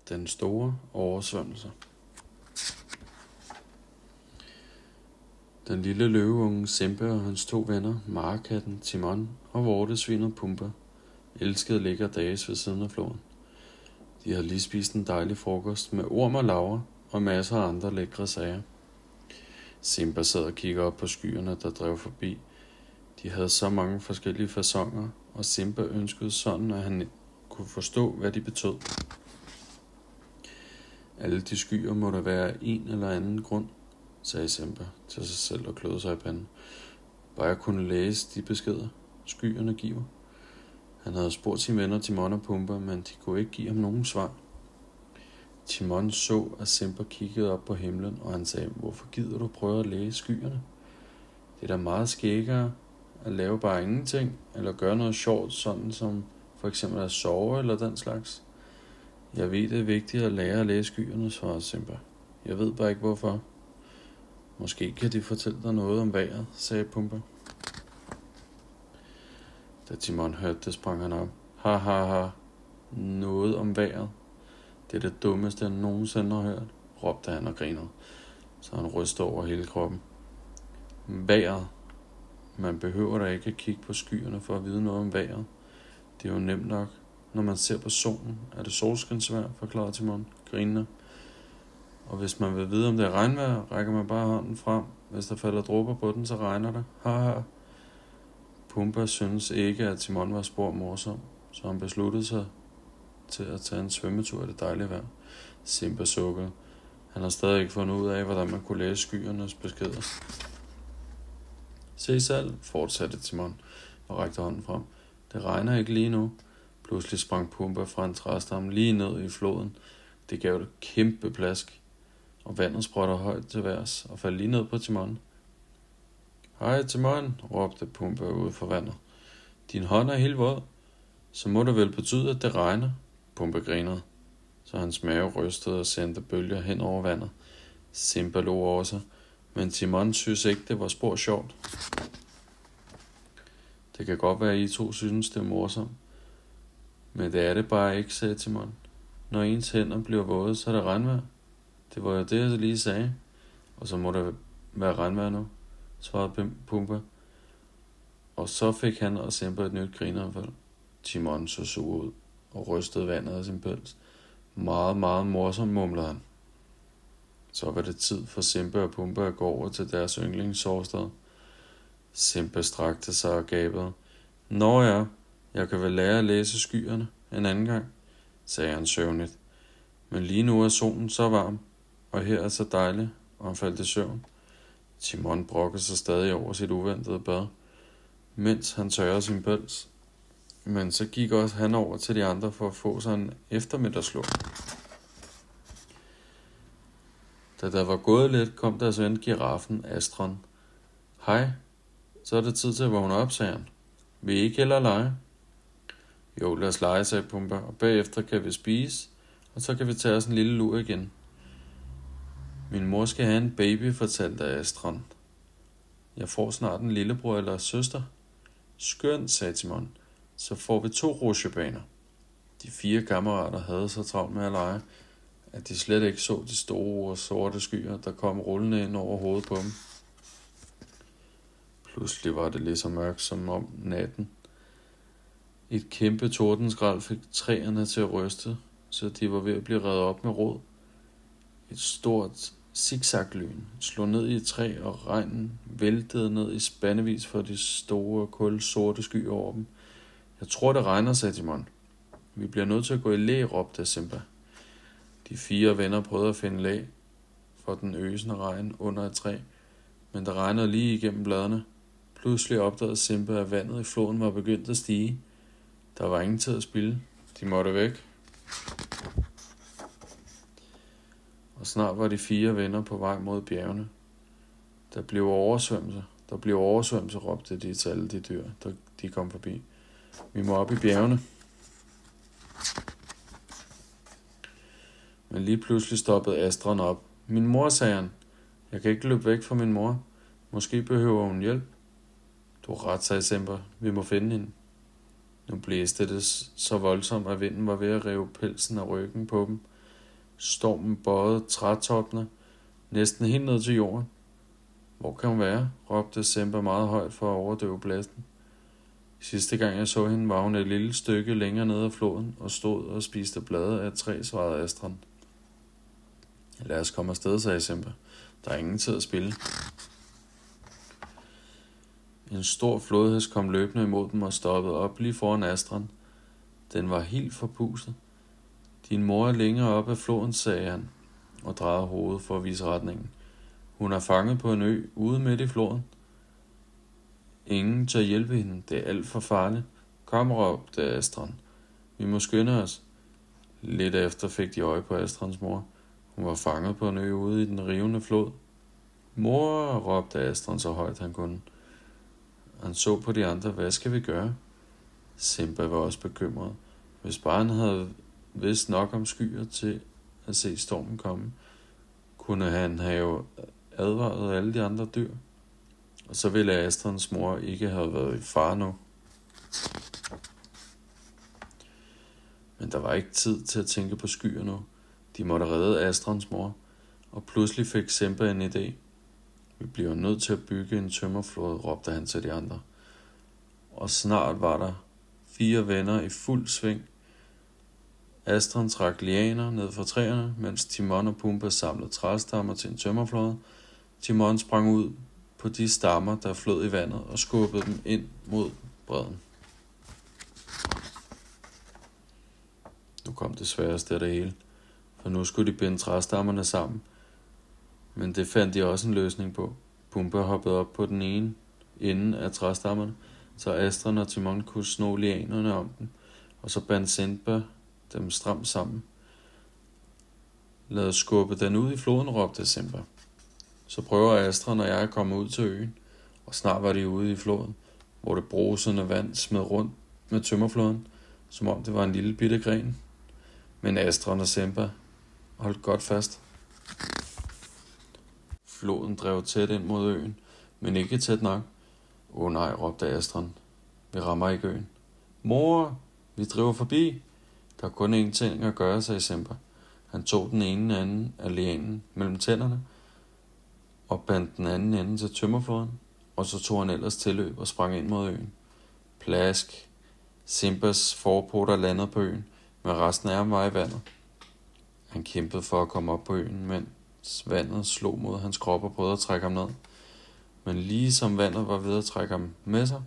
Den store oversvømmelse. Den lille løveunge Simba og hans 2 venner, marekatten Timon og vortesvinet Pumba, elskede at ligge og dages ved siden af floden. De havde lige spist en dejlig frokost med orm og laver og masser af andre lækre sager. Simba sad og kiggede op på skyerne, der drev forbi. De havde så mange forskellige faconer, og Simba ønskede sådan, at han kunne forstå, hvad de betød. Alle de skyer må der være en eller anden grund, sagde Simba til sig selv og kløede sig i panden. Bare jeg kunne læse de beskeder, skyerne giver. Han havde spurgt sine venner Timon og Pumba, men de kunne ikke give ham nogen svar. Timon så, at Simba kiggede op på himlen, og han sagde, hvorfor gider du prøve at læse skyerne? Det er da meget skæggere at lave bare ingenting, eller gøre noget sjovt, sådan som for eksempel at sove eller den slags. Jeg ved, det er vigtigt at lære at læse skyerne, svarede Simba. Jeg ved bare ikke hvorfor. Måske kan de fortælle dig noget om vejret, sagde Pumba. Da Timon hørte det, sprang han op. Ha ha ha, noget om vejret. Det er det dummeste, jeg nogensinde har hørt, råbte han og grinede, så han rystede over hele kroppen. Vejret. Man behøver da ikke at kigge på skyerne for at vide noget om vejret. Det er jo nemt nok. Når man ser på solen, er det solskinsvejr, forklarede Timon, grinende. Og hvis man vil vide, om det er regnvejr, rækker man bare hånden frem. Hvis der falder dråber på den, så regner det. Haha. Pumba syntes ikke, at Timon var spor morsom, så han besluttede sig til at tage en svømmetur i det dejlige vejr. Simba sukkede. Han har stadig ikke fundet ud af, hvordan man kunne læse skyernes beskeder. Se selv, fortsatte Timon og rakte hånden frem. Det regner ikke lige nu. Pludselig sprang Pumba fra en træstamme lige ned i floden. Det gav et kæmpe plask, og vandet sprøjter højt til værs og faldt lige ned på Timon. Hej Timon, råbte Pumba ud fra vandet. Din hånd er helt våd, så må det vel betyde, at det regner. Pumba grinede, så hans mave rystede og sendte bølger hen over vandet. Simba lå også, men Timon synes ikke, det var spor sjovt. Det kan godt være, at I to synes, det er morsomt, men det er det bare ikke, sagde Timon. Når ens hænder bliver våde, så er det regnvejr. Det var jo det, jeg lige sagde. Og så må det være regnvejr nu, svarede Pumba. Og så fik han og Simba et nyt grineanfald. Timon så sur ud og rystede vandet af sin pels. Meget, meget morsomt, mumlede han. Så var det tid for Simba og Pumba at gå over til deres yndlingssovested. Simba strakte sig og gabede. Nå ja, jeg kan vel lære at læse skyerne en anden gang, sagde han søvnigt. Men lige nu er solen så varm, og her er så dejligt, og han faldt i søvn. Timon brokkede sig stadig over sit uventede bad, mens han tørrede sin pels. Men så gik også han over til de andre for at få sig en eftermiddagslur. Da der var gået lidt, kom deres ven giraffen Astron. Hej, så er det tid til at vågne op, sagde han. Vil I ikke hellere lege? Jo, lad os lege, sagde Pumba, og bagefter kan vi spise, og så kan vi tage os en lille lur igen. Min mor skal have en baby, fortalte Astron. Jeg får snart en lillebror eller søster. Skønt, sagde Timon. Så får vi 2 rutsjebaner. De 4 kammerater havde så travlt med at lege, at de slet ikke så de store sorte skyer, der kom rullende ind over hovedet på dem. Pludselig var det lige så mørkt som om natten. Et kæmpe tordenskrald fik træerne til at ryste, så de var ved at blive revet op med rod. Et stort zigzaglyn slog ned i et træ, og regnen væltede ned i spandevis for de store, kolde, sorte skyer over dem. Jeg tror, det regner, sagde Timon. Vi bliver nødt til at gå i læ, råbte Simba. De 4 venner prøvede at finde læ for den øsende regn under et træ, men der regnede lige igennem bladene. Pludselig opdagede Simba, at vandet i floden var begyndt at stige. Der var ingen tid at spilde. De måtte væk. Og snart var de 4 venner på vej mod bjergene. Der blev oversvømmelse, råbte de til alle de dyr, der de kom forbi. Vi må op i bjergene. Men lige pludselig stoppede Astron op. Min mor, sagde han. Jeg kan ikke løbe væk fra min mor. Måske behøver hun hjælp. Du har ret, sagde Simba. Vi må finde hende. Nu blæste det så voldsomt, at vinden var ved at rive pelsen af ryggen på dem. Stormen bøjede trætoppene næsten helt ned til jorden. Hvor kan hun være? Råbte Simba meget højt for at overdøve blæsten. Sidste gang jeg så hende, var hun et lille stykke længere nede af floden og stod og spiste blade af et træ, svarede Astrid. Lad os komme afsted, sagde Simba. Der er ingen tid at spille. En stor flodhest kom løbende imod dem og stoppede op lige foran Astrid. Den var helt forpustet. Din mor er længere op ad floden, sagde han, og drejede hovedet for at vise retningen. Hun er fanget på en ø ude midt i floden. Ingen til at hjælpe hende. Det er alt for farligt. Kom, råbte Astrid. Vi må skynde os. Lidt efter fik de øje på Astrids mor. Hun var fanget på en ø ude i den rivende flod. Mor, råbte Astrid så højt han kunne. Han så på de andre. Hvad skal vi gøre? Simba var også bekymret. Hvis bare han havde vidst nok om skyer til at se stormen komme, kunne han have advaret alle de andre dyr. Og så ville Astrids mor ikke have været i fare nu. Men der var ikke tid til at tænke på skyer nu. De måtte redde Astrids mor, og pludselig fik Simba en idé. Vi bliver nødt til at bygge en tømmerflåde, råbte han til de andre. Og snart var der 4 venner i fuld sving. Astrid trak lianer ned fra træerne, mens Timon og Pumba samlede træstammer til en tømmerflåde. Timon sprang ud på de stammer, der flød i vandet, og skubbede dem ind mod bredden. Nu kom det sværeste af det hele, for nu skulle de binde træstammerne sammen. Men det fandt de også en løsning på. Pumba hoppede op på den ene ende af træstammerne, så Astrid og Timon kunne sno lianerne om dem, og så bandt Simba dem stramt sammen. Lad os skubbe den ud i floden, råbte Simba. Så prøver Astrid og jeg at komme ud til øen, og snart var de ude i floden, hvor det brusende vand smed rundt med tømmerflåden, som om det var en lille bitte gren. Men Astrid og Simba holdt godt fast. Floden drev tæt ind mod øen, men ikke tæt nok. Åh nej, råbte Astrid. Vi rammer ikke øen. Mor, vi driver forbi. Der er kun én ting at gøre, sagde Simba. Han tog den ene ende af lianen mellem tænderne og bandt den anden ende til tømmerflåden, og så tog han ellers tilløb og sprang ind mod øen. Plask. Simbas forpoter landede på øen, men resten af ham var i vandet. Han kæmpede for at komme op på øen, mens vandet slog mod hans krop og prøvede at trække ham ned. Men lige som vandet var ved at trække ham med sig,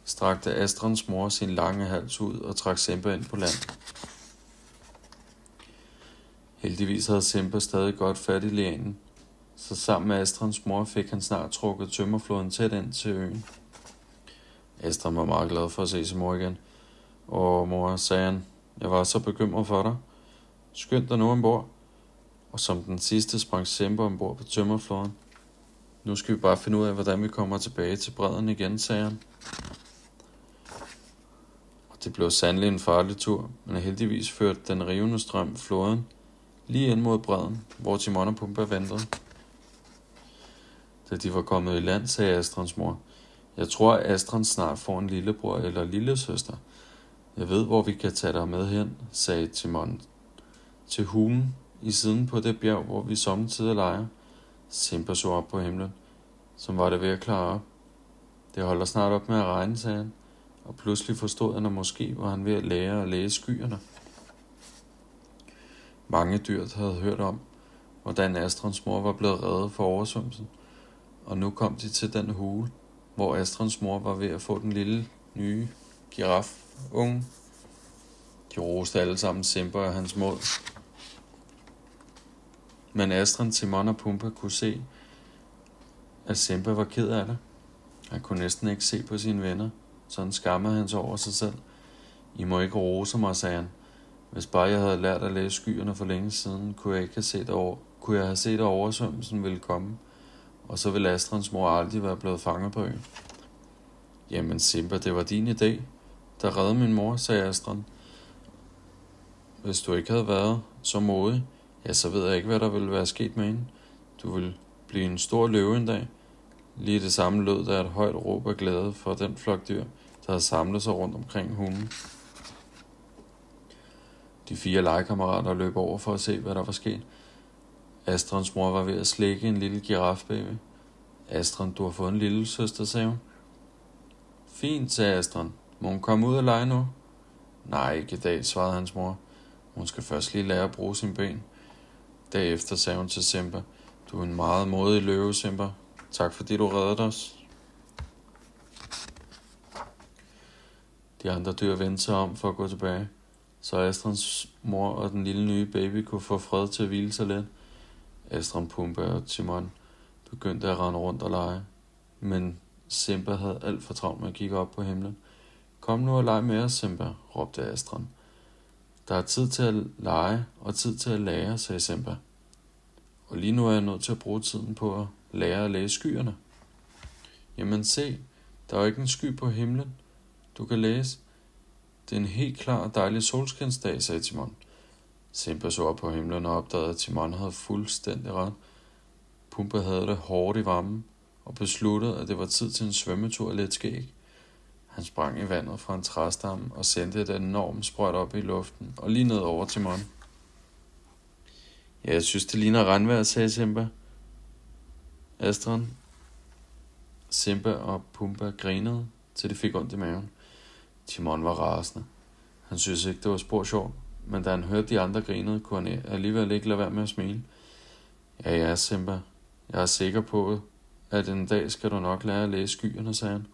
strakte Astrids mor sin lange hals ud og trak Simba ind på land. Heldigvis havde Simba stadig godt fat i lianen, så sammen med Astrids mor fik han snart trukket tømmerflåden tæt ind til øen. Astrid var meget glad for at se sin mor igen. Åh, mor, sagde han, jeg var så bekymret for dig. Skynd dig nu ombord. Og som den sidste sprang Simba ombord på tømmerflåden. Nu skal vi bare finde ud af, hvordan vi kommer tilbage til bredden igen, sagde han. Og det blev sandelig en farlig tur, men heldigvis førte den rivende strøm flåden lige ind mod bredden, hvor Timon og Pumba ventede. Da de var kommet i land, sagde Astrids mor, jeg tror, at Astrid snart får en lillebror eller lillesøster. Jeg ved, hvor vi kan tage dig med hen, sagde Timon. Til hulen i siden på det bjerg, hvor vi sommetider leger. Simba så op på himlen, som var det ved at klare op. Det holder snart op med at regne, sagde han, og pludselig forstod han, at måske var han ved at lære at læse skyerne. Mange dyr havde hørt om, hvordan Astrids mor var blevet reddet for oversvømmelsen, og nu kom de til den hule, hvor Astrids mor var ved at få den lille, nye giraf-unge. De roste alle sammen Simba og hans mod. Men Astrid, Timon og Pumba kunne se, at Simba var ked af det. Han kunne næsten ikke se på sine venner, sådan skammede han sig over sig selv. I må ikke rose mig, sagde han. Hvis bare jeg havde lært at læse skyerne for længe siden, kunne jeg have set, at oversvømmelsen ville komme, og så ville Astrids mor aldrig være blevet fanget på øen. Jamen Simba, det var din idé, der reddede min mor, sagde Astrid. Hvis du ikke havde været så modig, ja, så ved jeg ikke, hvad der ville være sket med hende. Du ville blive en stor løve en dag. Lige det samme lød der et højt råb af glæde for den flok dyr, der havde samlet sig rundt omkring hunden. De 4 legekammerater løb over for at se, hvad der var sket. Astrons mor var ved at slikke en lille girafbaby. Astron, du har fået en lille søster, sagde hun. Fint, sagde Astron. Må hun komme ud og lege nu? Nej, ikke i dag, svarede hans mor. Hun skal først lige lære at bruge sine ben. Derefter sagde hun til Simba. Du er en meget modig løve, Simba. Tak fordi du reddede os. De andre dyr vendte sig om for at gå tilbage, så Astrons mor og den lille nye baby kunne få fred til at hvile sig lidt. Astron, Pumba og Timon begyndte at rende rundt og lege, men Simba havde alt for travlt med at kigge op på himlen. Kom nu og leg med os, Simba, råbte Astron. Der er tid til at lege og tid til at lære, sagde Simba. Og lige nu er jeg nødt til at bruge tiden på at lære at læse skyerne. Jamen se, der er jo ikke en sky på himlen. Du kan læse. Det er en helt klar og dejlig solskinsdag, sagde Timon. Simba så op på himlen og opdagede, at Timon havde fuldstændig ret. Pumba havde det hårdt i varmen og besluttede, at det var tid til en svømmetur og lidt skæg. Han sprang i vandet fra en træstamme og sendte et enormt sprøjt op i luften og lige ned over Timon. Ja, jeg synes, det ligner regnvejr, sagde Simba. Astron, Simba og Pumba grinede, til de fik ondt i maven. Timon var rasende. Han syntes ikke, det var spor sjovt, men da han hørte de andre grinede, kunne han alligevel ikke lade være med at smile. Ja, Simba. Jeg er sikker på, at en dag skal du nok lære at læse skyerne, sagde han.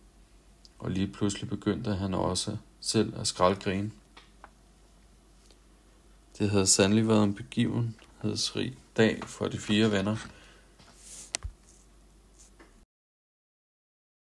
Og lige pludselig begyndte han også selv at skraldgrine. Det havde sandelig været en begivenhedsrig dag for de 4 venner.